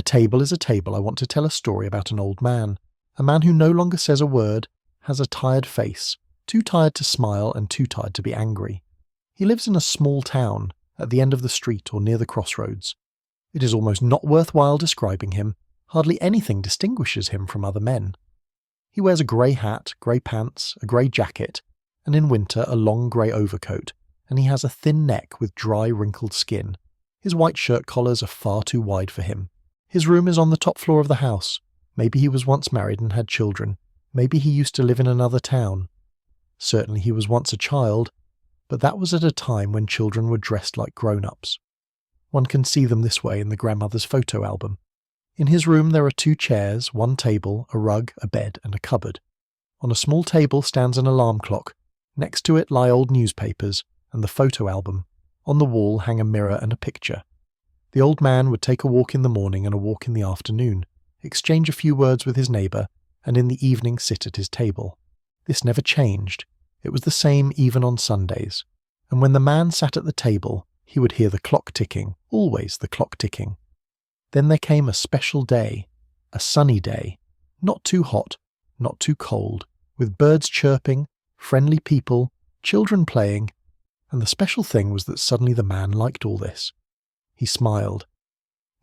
table is a table. I want to tell a story about an old man. A man who no longer says a word, has a tired face, too tired to smile and too tired to be angry. He lives in a small town, at the end of the street or near the crossroads. It is almost not worthwhile describing him. Hardly anything distinguishes him from other men. He wears a grey hat, grey pants, a grey jacket, and in winter a long grey overcoat, and he has a thin neck with dry, wrinkled skin. His white shirt collars are far too wide for him. His room is on the top floor of the house. Maybe he was once married and had children. Maybe he used to live in another town. Certainly he was once a child, but that was at a time when children were dressed like grown-ups. One can see them this way in the grandmother's photo album. In his room there are 2 chairs, 1 table, a rug, a bed, and a cupboard. On a small table stands an alarm clock. Next to it lie old newspapers and the photo album. On the wall hang a mirror and a picture. The old man would take a walk in the morning and a walk in the afternoon, exchange a few words with his neighbour, and in the evening sit at his table. This never changed. It was the same even on Sundays. And when the man sat at the table, he would hear the clock ticking, always the clock ticking. Then there came a special day, a sunny day, not too hot, not too cold, with birds chirping, friendly people, children playing, and the special thing was that suddenly the man liked all this. He smiled.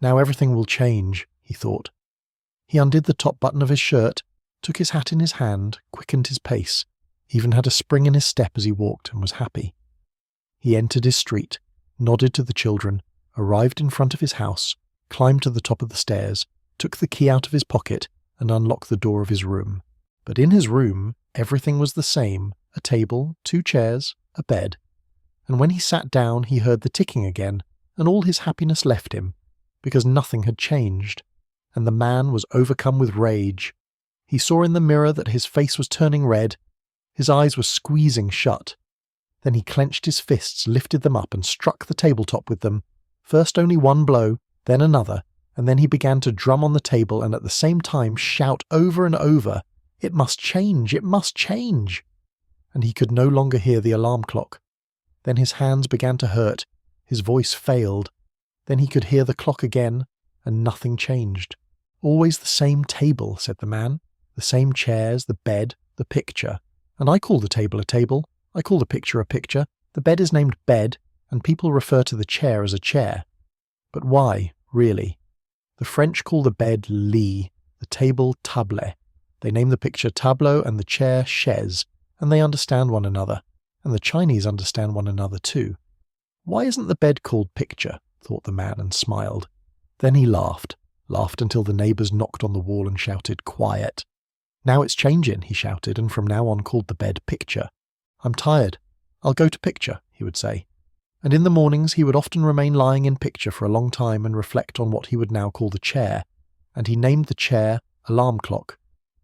Now everything will change, he thought. He undid the top button of his shirt, took his hat in his hand, quickened his pace, even had a spring in his step as he walked and was happy. He entered his street, nodded to the children, arrived in front of his house, climbed to the top of the stairs, took the key out of his pocket, and unlocked the door of his room. But in his room, everything was the same, a table, 2 chairs, a bed. And when he sat down, he heard the ticking again, and all his happiness left him, because nothing had changed. And the man was overcome with rage. He saw in the mirror that his face was turning red, his eyes were squeezing shut. Then he clenched his fists, lifted them up, and struck the tabletop with them. First only 1 blow, then another, and then he began to drum on the table and at the same time shout over and over, "It must change! It must change!" And he could no longer hear the alarm clock. Then his hands began to hurt, his voice failed. Then he could hear the clock again, and nothing changed. "Always the same table," said the man, "the same chairs, the bed, the picture. And I call the table a table, I call the picture a picture, the bed is named bed, and people refer to the chair as a chair. But why, really? The French call the bed lit, the table table. They name the picture tableau and the chair chaise, and they understand one another, and the Chinese understand one another too. Why isn't the bed called picture?" thought the man and smiled. Then he laughed until the neighbours knocked on the wall and shouted, "Quiet." "Now it's changing," he shouted, and from now on called the bed picture. "I'm tired. I'll go to picture," he would say. And in the mornings he would often remain lying in picture for a long time and reflect on what he would now call the chair, and he named the chair alarm clock.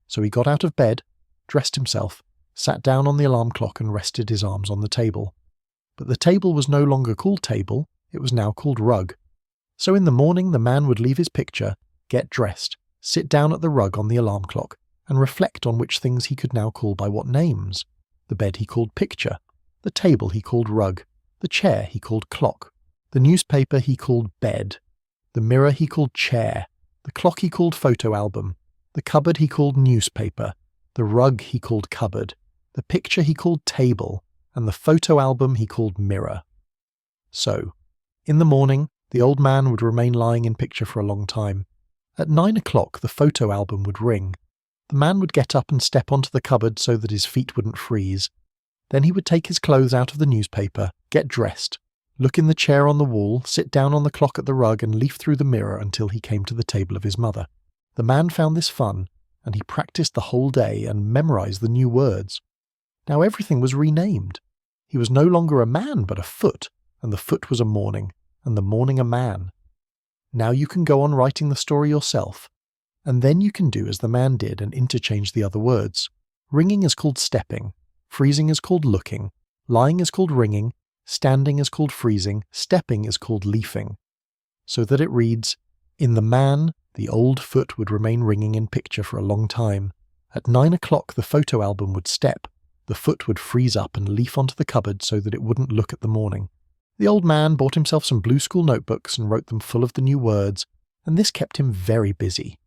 So he got out of bed, dressed himself, sat down on the alarm clock and rested his arms on the table. But the table was no longer called table, it was now called rug. So in the morning the man would leave his picture, get dressed, sit down at the rug on the alarm clock, and reflect on which things he could now call by what names. The bed he called picture, the table he called rug, the chair he called clock, the newspaper he called bed, the mirror he called chair, the clock he called photo album, the cupboard he called newspaper, the rug he called cupboard, the picture he called table, and the photo album he called mirror. So, in the morning, the old man would remain lying in picture for a long time. At 9 o'clock the photo album would ring. The man would get up and step onto the cupboard so that his feet wouldn't freeze. Then he would take his clothes out of the newspaper, get dressed, look in the chair on the wall, sit down on the clock at the rug and leaf through the mirror until he came to the table of his mother. The man found this fun, and he practiced the whole day and memorized the new words. Now everything was renamed. He was no longer a man but a foot, and the foot was a morning, and the morning a man. Now you can go on writing the story yourself, and then you can do as the man did and interchange the other words. Ringing is called stepping, freezing is called looking, lying is called ringing, standing is called freezing, stepping is called leafing. So that it reads, in the man, the old foot would remain ringing in picture for a long time. At 9 o'clock the photo album would step, the foot would freeze up and leaf onto the cupboard so that it wouldn't look at the morning. The old man bought himself some blue school notebooks and wrote them full of the new words, and this kept him very busy,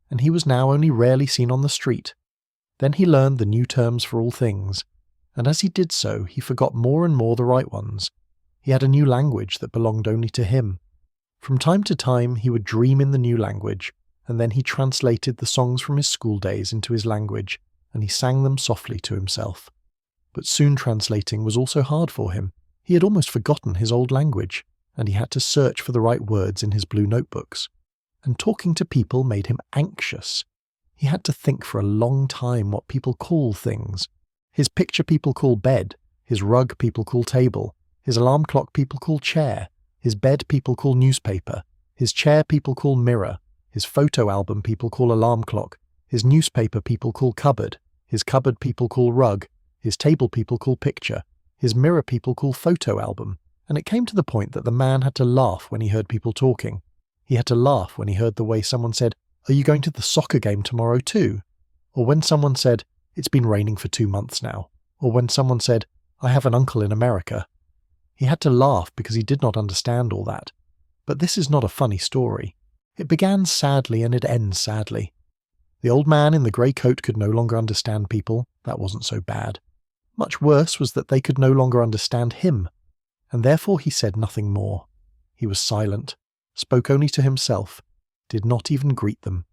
and he was now only rarely seen on the street. Then he learned the new terms for all things, and as he did so, he forgot more and more the right ones. He had a new language that belonged only to him. From time to time, he would dream in the new language, and then he translated the songs from his school days into his language, and he sang them softly to himself. But soon translating was also hard for him. He had almost forgotten his old language, and he had to search for the right words in his blue notebooks. And talking to people made him anxious. He had to think for a long time what people call things. His picture people call bed, his rug people call table, his alarm clock people call chair, his bed people call newspaper, his chair people call mirror, his photo album people call alarm clock, his newspaper people call cupboard, his cupboard people call rug, his table people call picture, his mirror people call photo album, and it came to the point that the man had to laugh when he heard people talking. He had to laugh when he heard the way someone said, "Are you going to the soccer game tomorrow too?" Or when someone said, "It's been raining for 2 months now." Or when someone said, "I have an uncle in America." He had to laugh because he did not understand all that. But this is not a funny story. It began sadly and it ends sadly. The old man in the grey coat could no longer understand people. That wasn't so bad. Much worse was that they could no longer understand him, and therefore he said nothing more. He was silent, spoke only to himself, did not even greet them.